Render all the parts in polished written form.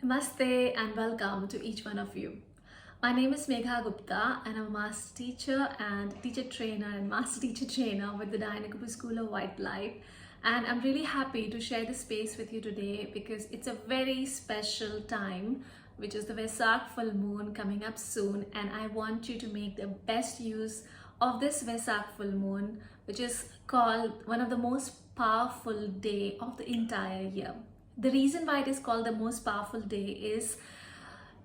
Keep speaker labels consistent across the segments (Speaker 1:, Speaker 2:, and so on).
Speaker 1: Namaste and welcome to each one of you. My name is Meghaa Gupta and I'm a master teacher and teacher trainer and master teacher trainer with the Diana School of White Light. And I'm really happy to share this space with you today because it's a very special time, which is the Wesak full moon coming up soon. And I want you to make the best use of this Wesak full moon, which is called one of the most powerful day of the entire year. The reason why it is called the most powerful day is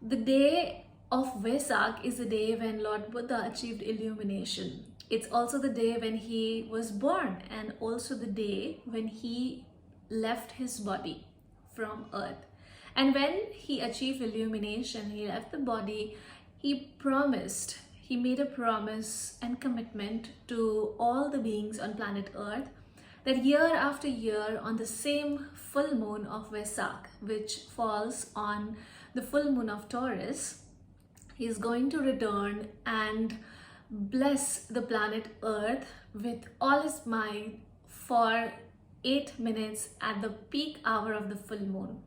Speaker 1: the day of Vesak is the day when Lord Buddha achieved illumination. It's also the day when he was born and also the day when he left his body from earth. And when he achieved illumination, he left the body, he made a promise and commitment to all the beings on planet earth that year after year on the same full moon of Vesak, which falls on the full moon of Taurus, he is going to return and bless the planet Earth with all his might for 8 minutes at the peak hour of the full moon.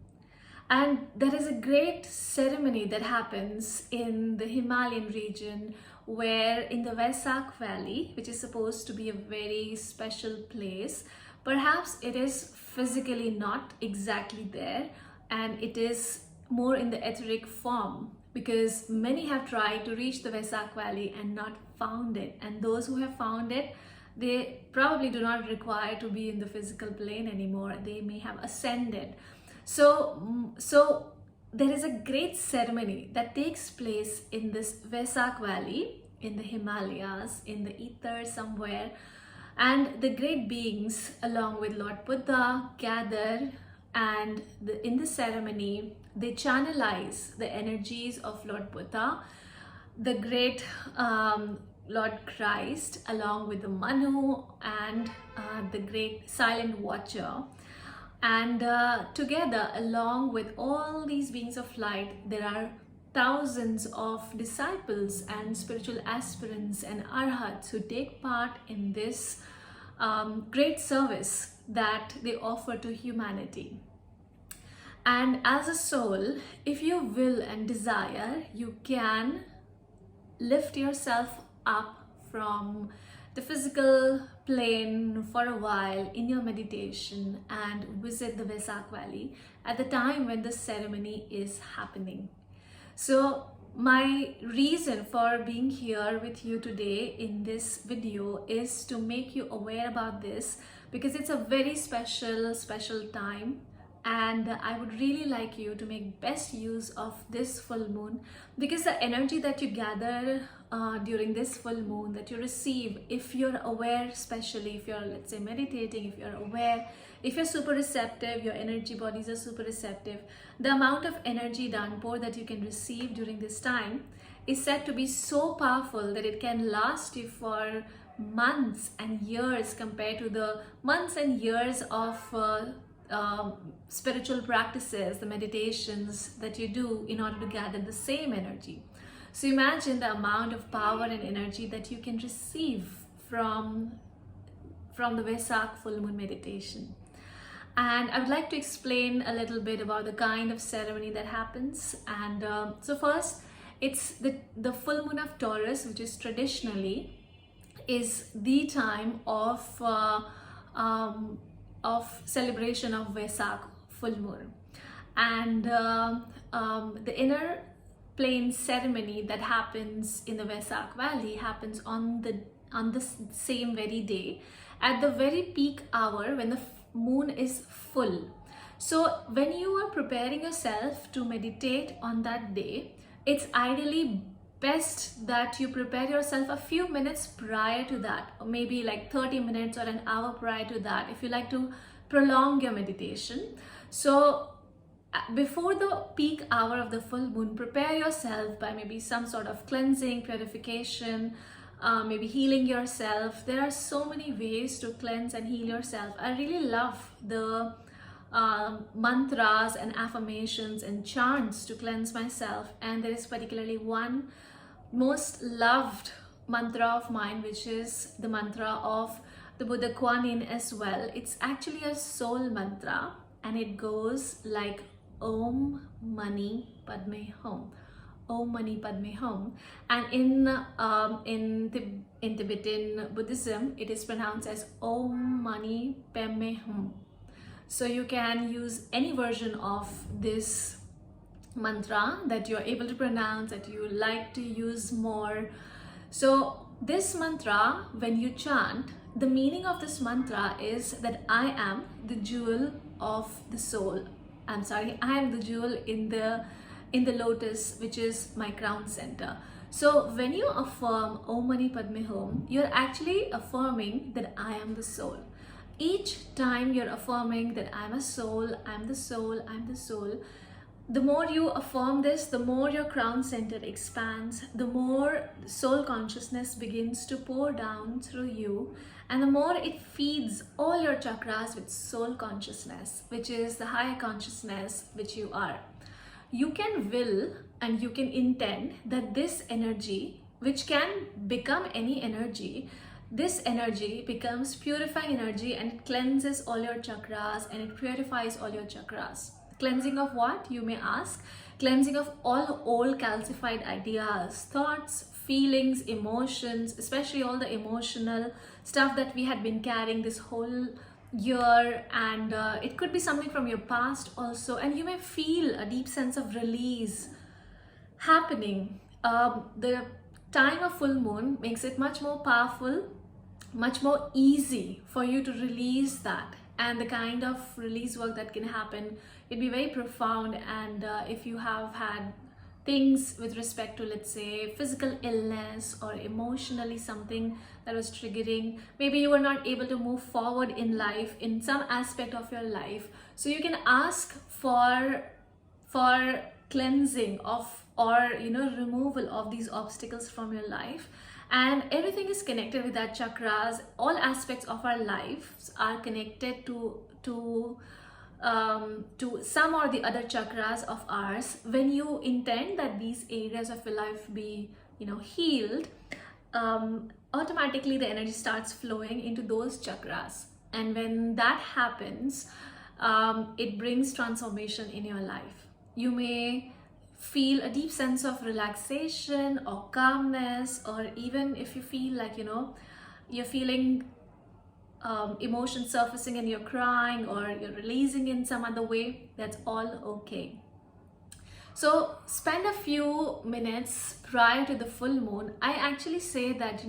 Speaker 1: And there is a great ceremony that happens in the Himalayan region where in the Wesak Valley, which is supposed to be a very special place, perhaps it is physically not exactly there and it is more in the etheric form because many have tried to reach the Wesak Valley and not found it. And those who have found it, they probably do not require to be in the physical plane anymore. They may have ascended. So there is a great ceremony that takes place in this Wesak Valley, in the Himalayas, in the ether somewhere, and the great beings along with Lord Buddha gather and in the ceremony they channelize the energies of Lord Buddha, the great Lord Christ along with the Manu and the great silent watcher. And together, along with all these beings of light, there are thousands of disciples and spiritual aspirants and arhats who take part in this great service that they offer to humanity. And as a soul, if you will and desire, you can lift yourself up from the physical plane for a while in your meditation and visit the Wesak Valley at the time when the ceremony is happening. So my reason for being here with you today in this video is to make you aware about this because it's a very special time. And I would really like you to make best use of this full moon because the energy that you gather during this full moon that you receive, if you're aware, especially if you're, let's say, meditating, if you're aware, if you're super receptive, your energy bodies are super receptive, the amount of energy downpour that you can receive during this time is said to be so powerful that it can last you for months and years compared to the months and years of spiritual practices, the meditations that you do in order to gather the same energy. So imagine the amount of power and energy that you can receive from the Wesak full moon meditation. And I would like to explain a little bit about the kind of ceremony that happens. And so first, it's the full moon of Taurus, which is traditionally is the time of celebration of Wesak full moon. And the inner plane ceremony that happens in the Wesak Valley happens on the same very day at the very peak hour when the moon is full. So when you are preparing yourself to meditate on that day, it's ideally best that you prepare yourself a few minutes prior to that, or maybe like 30 minutes or an hour prior to that if you like to prolong your meditation. So before the peak hour of the full moon, prepare yourself by maybe some sort of cleansing, purification, maybe healing yourself. There are so many ways to cleanse and heal yourself. I really love the mantras and affirmations and chants to cleanse myself, and there is particularly one most loved mantra of mine, which is the mantra of the Buddha Kuan Yin as well. It's actually a soul mantra and it goes like Om Mani Padme Hum. Om Mani Padme Hum. And in Tibetan Buddhism, it is pronounced as Om Mani Padme Hum. So you can use any version of this mantra that you're able to pronounce, that you like to use more. So this mantra, when you chant, the meaning of this mantra is that I am the jewel of the soul. I am the jewel in the lotus, which is my crown center. So when you affirm Om Mani Padme Hum, you're actually affirming that I am the soul. Each time you're affirming that I'm a soul, I'm the soul, I'm the soul, the more you affirm this, the more your crown center expands, the more soul consciousness begins to pour down through you, and the more it feeds all your chakras with soul consciousness, which is the higher consciousness which you are. You can will and you can intend that this energy, which can become any energy, this energy becomes purifying energy, and it cleanses all your chakras and it purifies all your chakras. Cleansing of what, you may ask? Cleansing of all old calcified ideas, thoughts, feelings, emotions, especially all the emotional stuff that we had been carrying this whole year, and it could be something from your past also, and you may feel a deep sense of release happening. The time of full moon makes it much more powerful, much more easy for you to release that, and the kind of release work that can happen, it'd be very profound. And if you have had things with respect to, let's say, physical illness or emotionally something that was triggering, maybe you were not able to move forward in life, in some aspect of your life, so you can ask for cleansing of, or removal of these obstacles from your life. And everything is connected with that chakras. All aspects of our lives are connected to some or the other chakras of ours. When you intend that these areas of your life be healed, automatically the energy starts flowing into those chakras, and when that happens, it brings transformation in your life. You may feel a deep sense of relaxation or calmness, or even if you feel like you're feeling emotions surfacing and you're crying, or you're releasing in some other way, that's all okay. So spend a few minutes prior to the full moon. I actually say that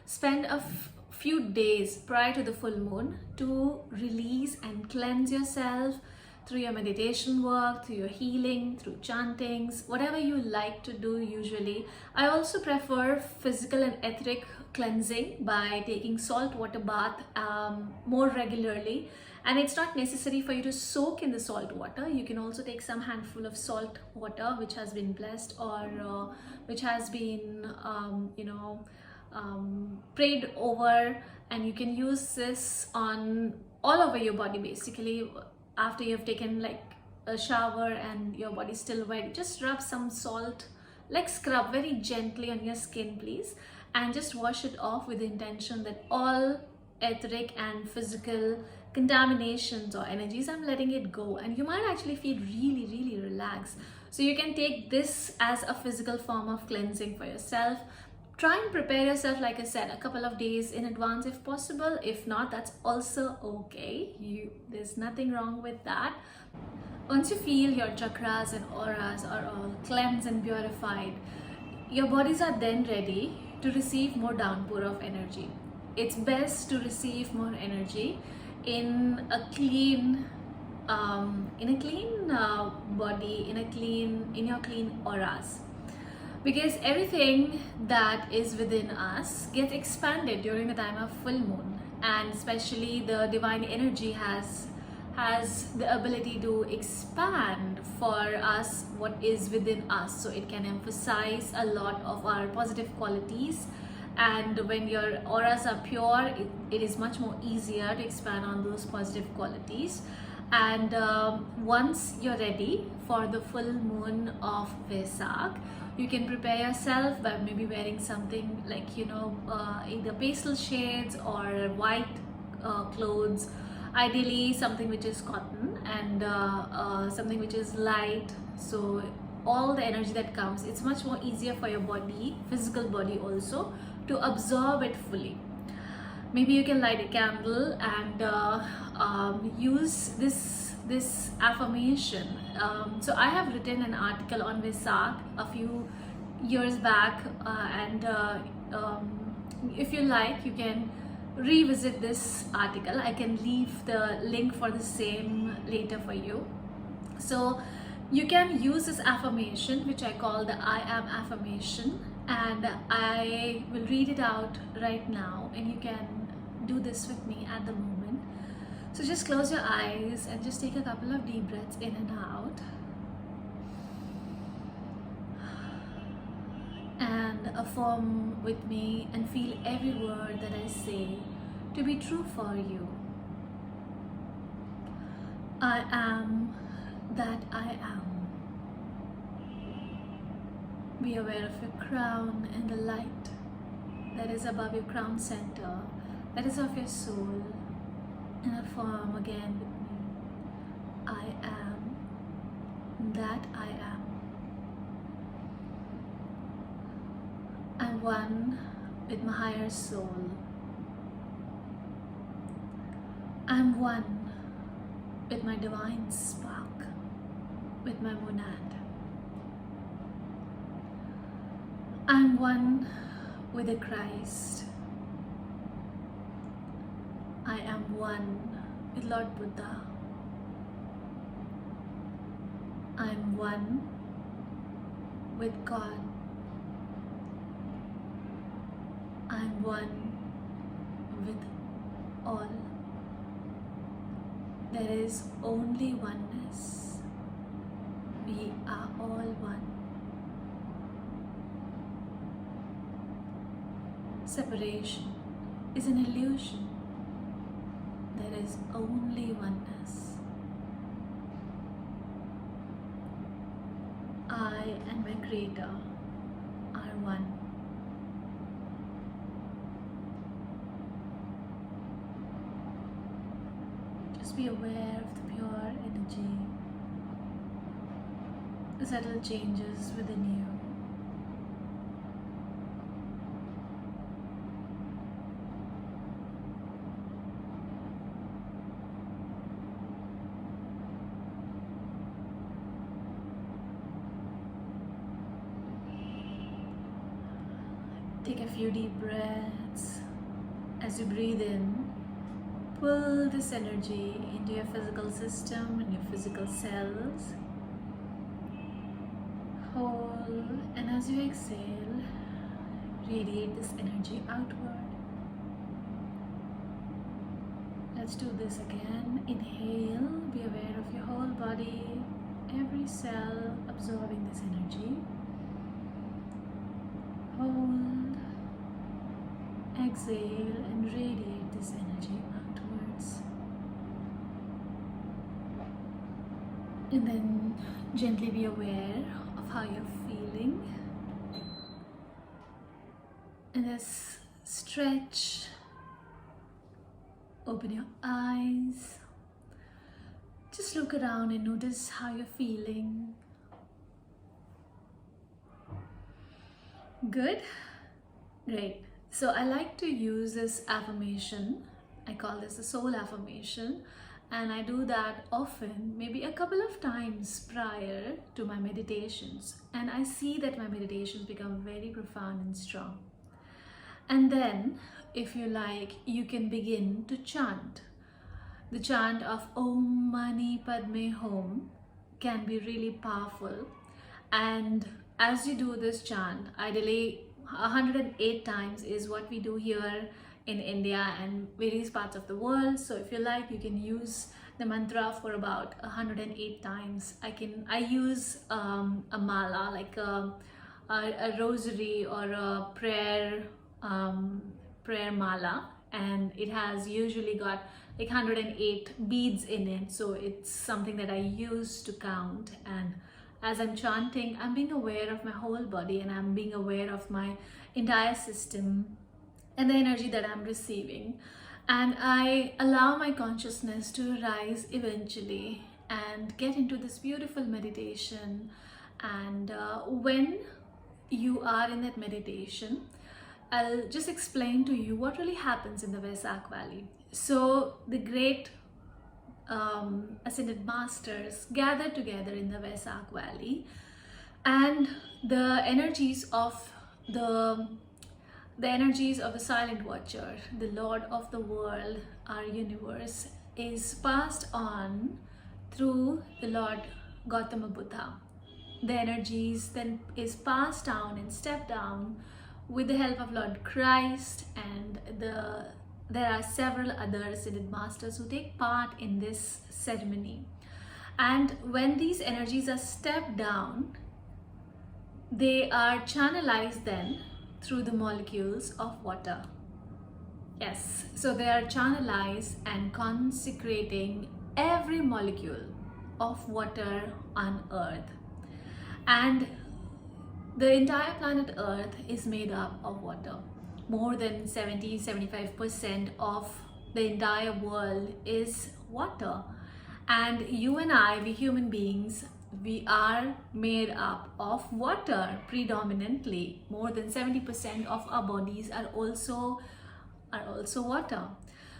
Speaker 1: spend a few days prior to the full moon to release and cleanse yourself through your meditation work, through your healing, through chantings, whatever you like to do usually. I also prefer physical and etheric cleansing by taking salt water bath more regularly. And it's not necessary for you to soak in the salt water. You can also take some handful of salt water which has been blessed, or which has been prayed over, and you can use this on all over your body basically. After you've taken like a shower and your body's still wet, just rub some salt, like scrub very gently on your skin please, and just wash it off with the intention that all etheric and physical contaminations or energies, I'm letting it go, and you might actually feel really, really relaxed. So you can take this as a physical form of cleansing for yourself. Try and prepare yourself, like I said, a couple of days in advance if possible. If not, that's also okay. There's nothing wrong with that. Once you feel your chakras and auras are all cleansed and purified, your bodies are then ready to receive more downpour of energy. It's best to receive more energy in a clean body, in your clean auras. Because everything that is within us gets expanded during the time of full moon, and especially the divine energy has the ability to expand for us what is within us, so it can emphasize a lot of our positive qualities. And when your auras are pure, it is much more easier to expand on those positive qualities. And once you're ready for the full moon of Wesak, you can prepare yourself by maybe wearing something like either pastel shades or white clothes, Ideally something which is cotton, and something which is light, so all the energy that comes, it's much more easier for your body, physical body also, to absorb it fully. Maybe you can light a candle and use this affirmation. So I have written an article on Wesak a few years back, and if you like, you can revisit this article. I can leave the link for the same later for you. So you can use this affirmation, which I call the I am affirmation, and I will read it out right now, and you can do this with me at the moment. So just close your eyes and just take a couple of deep breaths in and out, and affirm with me and feel every word that I say to be true for you. I am that I am. Be aware of your crown and the light that is above your crown center, that is of your soul, and affirm again with me. I am that I am. I'm one with my higher soul. I'm one with my divine spark, with my monad. I'm one with the Christ. I am one with Lord Buddha. I'm one with God. I'm one with all. There is only oneness. We are all one. Separation is an illusion. There is only oneness. I and my Creator are one. Just be aware of the pure energy, the subtle changes within you. Take a few deep breaths. As you breathe in, pull this energy into your physical system and your physical cells. Hold, and as you exhale, radiate this energy outward. Let's do this again. Inhale, be aware of your whole body, every cell absorbing this energy. Hold, exhale, and radiate this energy outwards. And then gently be aware of how you're feeling. And just stretch, open your eyes. Just look around and notice how you're feeling. Good? Great. So I like to use this affirmation. I call this the soul affirmation, and I do that often, maybe a couple of times prior to my meditations, and I see that my meditations become very profound and strong. And then, if you like, you can begin to chant. The chant of Om Mani Padme Hum can be really powerful, and as you do this chant, ideally 108 times is what we do here in India and various parts of the world. So if you like, you can use the mantra for about 108 times. I use a mala, like a rosary or a prayer mala, and it has usually got like 108 beads in it. So it's something that I use to count, and as I'm chanting, I'm being aware of my whole body, and I'm being aware of my entire system and the energy that I'm receiving. and I allow my consciousness to rise eventually and get into this beautiful meditation. And when you are in that meditation, I'll just explain to you what really happens in the Wesak Valley. So the great ascended masters gather together in the Wesak Valley, and the energies of the the silent watcher, the Lord of the world, our universe, is passed on through the Lord Gautama Buddha. The energies then is passed down and stepped down with the help of Lord Christ, and there are several other ascended masters who take part in this ceremony. And when these energies are stepped down, they are channelized then through the molecules of water. Yes, so they are channelized and consecrating every molecule of water on earth. And the entire planet Earth is made up of water. More than 70-75% of the entire world is water. And you and I, we human beings, we are made up of water predominantly. More than 70% of our bodies are also water.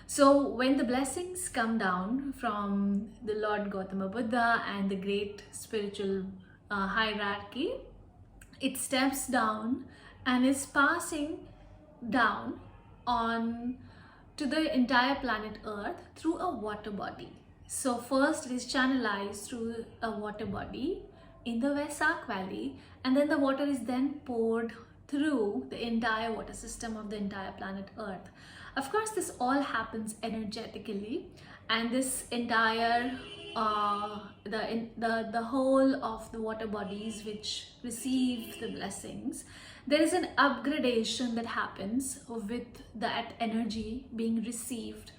Speaker 1: So when the blessings come down from the Lord Gautama Buddha and the great spiritual hierarchy, it steps down and is passing down on to the entire planet Earth through a water body. So first it is channelized through a water body in the Wesak Valley, and then the water is then poured through the entire water system of the entire planet Earth. Of course, this all happens energetically, and this entire the whole of the water bodies which receive the blessings, there is an upgradation that happens with that energy being received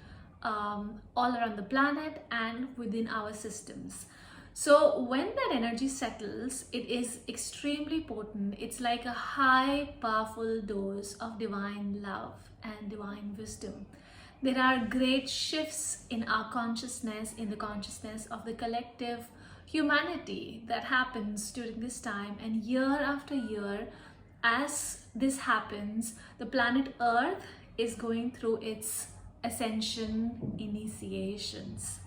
Speaker 1: all around the planet and within our systems. So when that energy settles, it is extremely potent. It's like a high powerful dose of divine love and divine wisdom. There are great shifts in our consciousness, in the consciousness of the collective humanity that happens during this time. And year after year, as this happens, the planet Earth is going through its ascension initiations.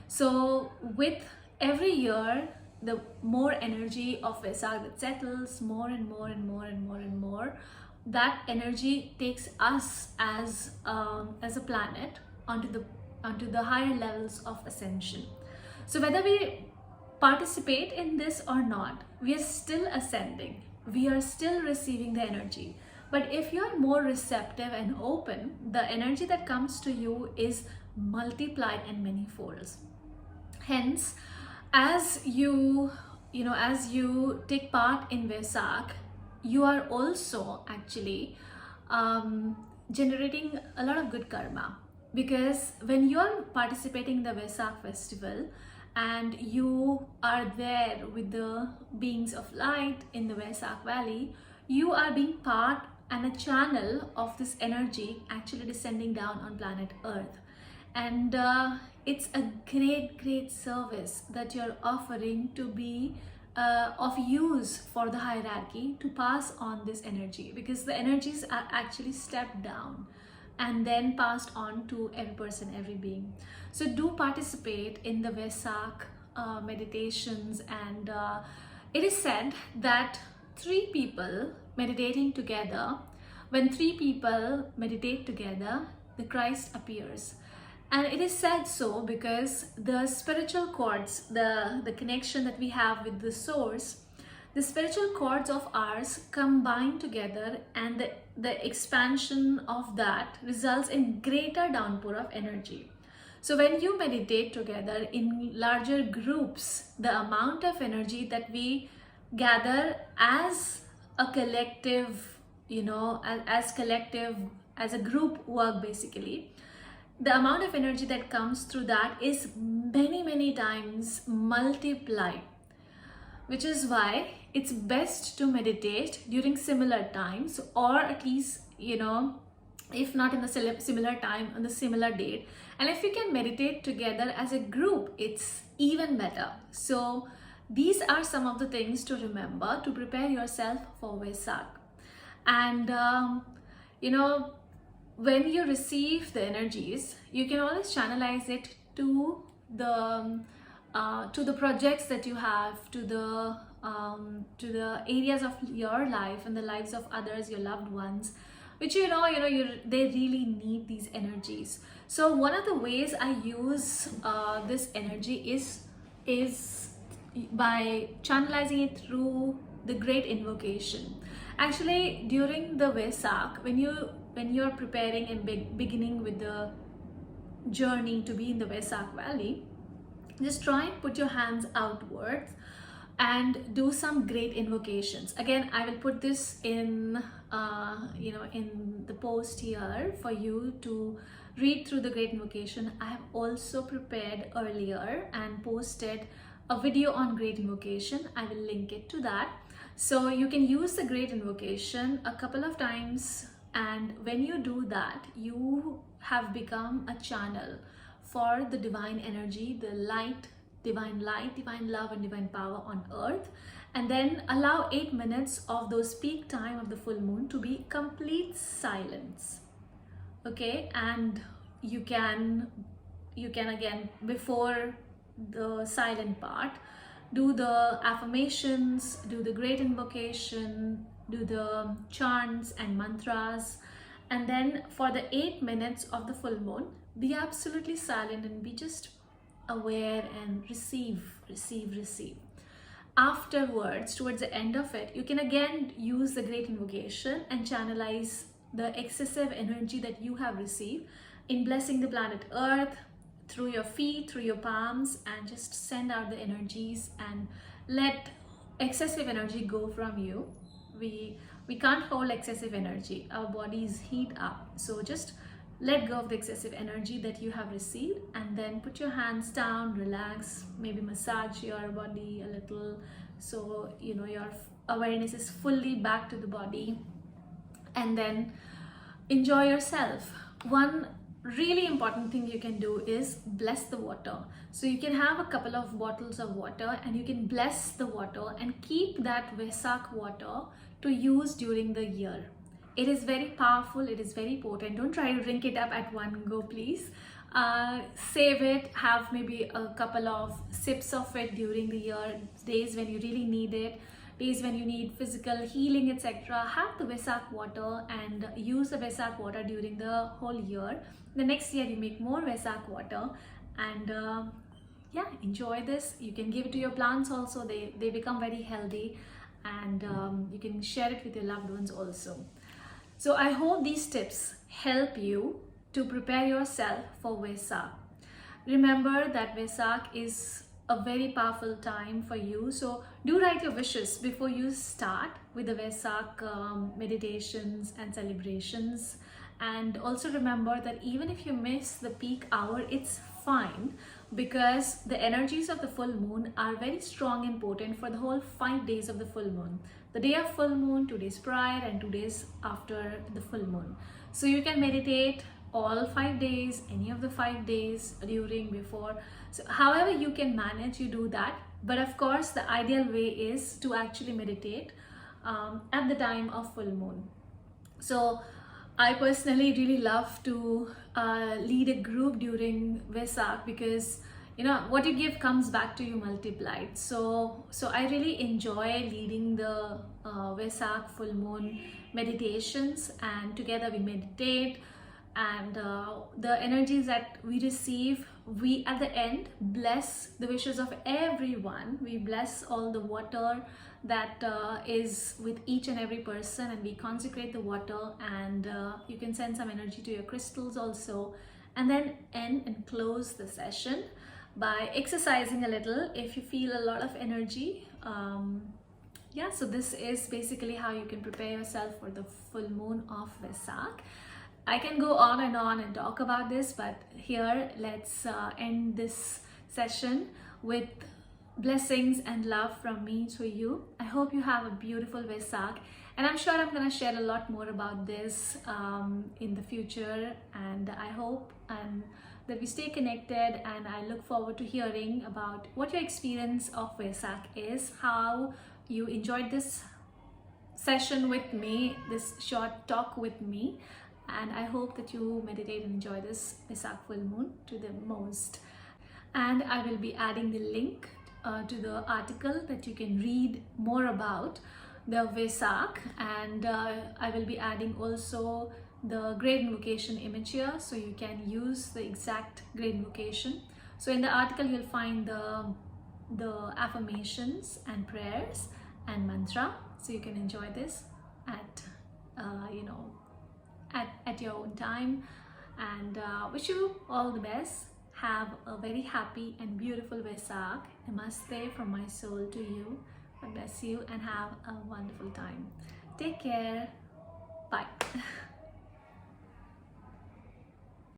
Speaker 1: So with every year, the more energy of Wesak that settles, more and more and more and more and more, that energy takes us as a planet onto the higher levels of ascension. So whether we participate in this or not, we are still ascending. We are still receiving the energy. But if you are more receptive and open, the energy that comes to you is multiplied in many folds. Hence, as you take part in Wesak, you are also actually generating a lot of good karma, because when you are participating in the Wesak festival and you are there with the beings of light in the Wesak Valley, you are being part and a channel of this energy actually descending down on planet Earth. And it's a great service that you're offering to be of use for the hierarchy to pass on this energy, because the energies are actually stepped down and then passed on to every person, every being. So do participate in the Wesak meditations, and it is said that 3 people meditating together, when 3 people meditate together, the Christ appears. And it is said so because the spiritual cords, the connection that we have with the source, the spiritual cords of ours combine together, and the expansion of that results in greater downpour of energy. So when you meditate together in larger groups, the amount of energy that we gather as a collective, as a group work basically, the amount of energy that comes through that is many times multiplied, which is why it's best to meditate during similar times, or at least if not in the similar time, on the similar date. And if you can meditate together as a group, it's even better. So these are some of the things to remember to prepare yourself for Vesak. And you know, when you receive the energies, you can always channelize it to the projects that you have, to the areas of your life and the lives of others, your loved ones, which they really need these energies. So one of the ways I use this energy is by channelizing it through the Great Invocation. Actually, during the Vesak, when you're preparing and beginning with the journey to be in the Wesak Valley, just try and put your hands outwards and do some great invocations. Again, I will put this in in the post here for you to read through the great invocation. I have also prepared earlier and posted a video on great invocation. I will link it to that. So you can use the great invocation a couple of times, and when you do that, you have become a channel for the divine energy, the light, divine love and divine power on earth. And then allow 8 minutes of those peak time of the full moon to be complete silence. Okay, and you can again, before the silent part, do the affirmations, do the great invocation, do the chants and mantras, and then for the 8 minutes of the full moon, be absolutely silent and be just aware and receive. Afterwards, towards the end of it, you can again use the great invocation and channelize the excessive energy that you have received in blessing the planet Earth through your feet, through your palms, and just send out the energies and let excessive energy go from you. We can't hold excessive energy. Our bodies heat up. So just let go of the excessive energy that you have received, and then put your hands down, relax, maybe massage your body a little, so your awareness is fully back to the body, and then enjoy yourself. One really important thing you can do is bless the water. So you can have a couple of bottles of water and you can bless the water and keep that Vesak water to use during the year. It is very powerful, it is very potent. Don't try to drink it up at one go, please. Save it, have maybe a couple of sips of it during the year, days when you really need it, days when you need physical healing, etc. Have the Vesak water and use the Vesak water during the whole year. The next year you make more Vesak water, and yeah, enjoy this. You can give it to your plants also. They become very healthy, and you can share it with your loved ones also. So I hope these tips help you to prepare yourself for Vesak. Remember that Vesak is a very powerful time for you. So do write your wishes before you start with the Vesak meditations and celebrations. And also remember that even if you miss the peak hour, it's fine, because the energies of the full moon are very strong and potent for the whole 5 days of the full moon. The day of full moon, 2 days prior, and 2 days after the full moon. So you can meditate all 5 days, any of the 5 days, during, before. So however you can manage, you do that. But of course, the ideal way is to actually meditate at the time of full moon. So I personally really love to lead a group during Vesak, because what you give comes back to you multiplied. So I really enjoy leading the Vesak full moon meditations, and together we meditate, and the energies that we receive, we at the end bless the wishes of everyone. We bless all the water that is with each and every person, and we consecrate the water, and you can send some energy to your crystals also, and then end and close the session by exercising a little if you feel a lot of energy. Yeah, so this is basically how you can prepare yourself for the full moon of Vesak. I can go on and talk about this, but here let's end this session with blessings and love from me to you. I hope you have a beautiful Vesak, And I'm sure I'm gonna share a lot more about this in the future, and I hope that we stay connected, and I look forward to hearing about what your experience of Wesak is, how you enjoyed this session with me, this short talk with me, and I hope that you meditate and enjoy this Wesak full moon to the most. And I will be adding the link to the article that you can read more about the Wesak, and I will be adding also the Great Invocation image here, so you can use the exact Great Invocation. So in the article you'll find the affirmations and prayers and mantra, so you can enjoy this at at your own time, and wish you all the best. Have a very happy and beautiful Wesak. Namaste from my soul to you. God bless you and have a wonderful time. Take care. Bye.